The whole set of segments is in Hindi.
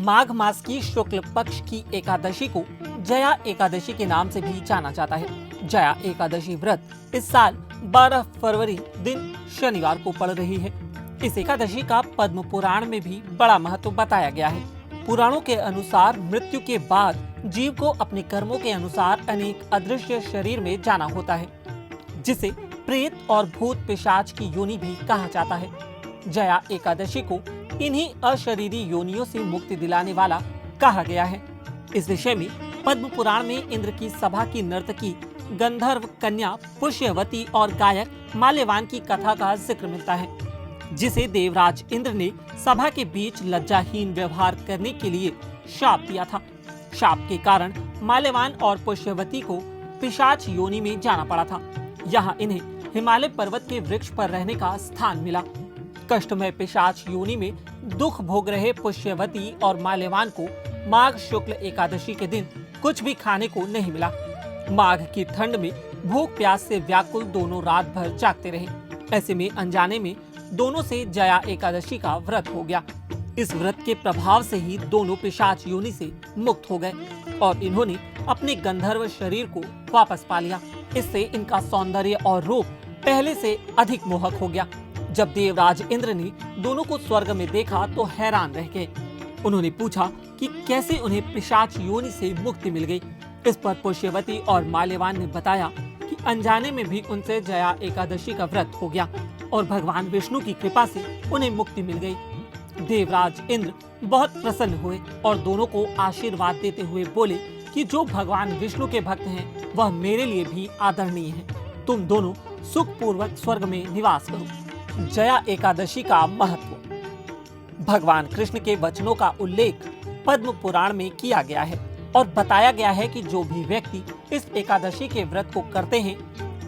माघ मास की शुक्ल पक्ष की एकादशी को जया एकादशी के नाम से भी जाना जाता है। जया एकादशी व्रत इस साल 12 फरवरी दिन शनिवार को पड़ रही है। इस एकादशी का पद्म पुराण में भी बड़ा महत्व बताया गया है। पुराणों के अनुसार मृत्यु के बाद जीव को अपने कर्मों के अनुसार अनेक अदृश्य शरीर में जाना होता है, जिसे प्रेत और भूत पिशाच की योनि भी कहा जाता है। जया एकादशी को इन्हीं अशरीरी योनियों से मुक्ति दिलाने वाला कहा गया है। इस विषय में पद्म पुराण में इंद्र की सभा की नर्तकी गंधर्व कन्या पुष्यवती और गायक माल्यवान की कथा का जिक्र मिलता है, जिसे देवराज इंद्र ने सभा के बीच लज्जाहीन व्यवहार करने के लिए शाप दिया था। शाप के कारण माल्यवान और पुष्यवती को पिशाच योनि में जाना पड़ा था। यहाँ इन्हें हिमालय पर्वत के वृक्ष पर रहने का स्थान मिला। कष्टमय पिशाच योनि में दुख भोग रहे पुष्यवती और माल्यवान को माघ शुक्ल एकादशी के दिन कुछ भी खाने को नहीं मिला। माघ की ठंड में भूख प्यास से व्याकुल दोनों रात भर जागते रहे। ऐसे में अनजाने में दोनों से जया एकादशी का व्रत हो गया। इस व्रत के प्रभाव से ही दोनों पिशाच योनि से मुक्त हो गए और इन्होंने अपने गंधर्व शरीर को वापस पा लिया। इससे इनका सौंदर्य और रूप पहले से अधिक मोहक हो गया। जब देवराज इंद्र ने दोनों को स्वर्ग में देखा तो हैरान रह गए। उन्होंने पूछा कि कैसे उन्हें पिशाच योनि से मुक्ति मिल गई। इस पर पुष्यवती और माल्यवान ने बताया कि अनजाने में भी उनसे जया एकादशी का व्रत हो गया और भगवान विष्णु की कृपा से उन्हें मुक्ति मिल गई। देवराज इंद्र बहुत प्रसन्न हुए और दोनों को आशीर्वाद देते हुए बोले कि जो भगवान विष्णु के भक्त हैं, वह मेरे लिए भी आदरणीय हैं। तुम दोनों सुख पूर्वक स्वर्ग में निवास करो। जया एकादशी का महत्व। भगवान कृष्ण के वचनों का उल्लेख पद्म पुराण में किया गया है और बताया गया है कि जो भी व्यक्ति इस एकादशी के व्रत को करते हैं,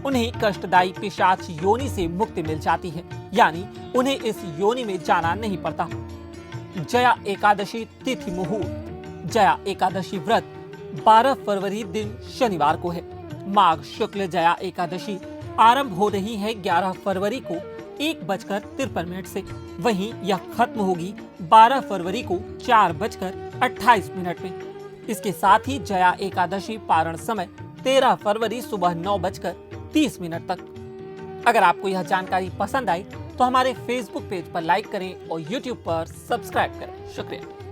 उन्हें कष्टदायी पिशाच योनि से मुक्ति मिल जाती है, यानी उन्हें इस योनि में जाना नहीं पड़ता। जया एकादशी तिथि मुहूर्त। जया एकादशी व्रत 12 फरवरी दिन शनिवार को है। माघ शुक्ल जया एकादशी आरंभ हो रही है 11 फरवरी को 1:53 से। वहीं यह खत्म होगी 12 फरवरी को 4:28 में। इसके साथ ही जया एकादशी पारण समय 13 फरवरी सुबह 9:30 तक। अगर आपको यह जानकारी पसंद आई तो हमारे फेसबुक पेज पर लाइक करें और यूट्यूब पर सब्सक्राइब करें। शुक्रिया।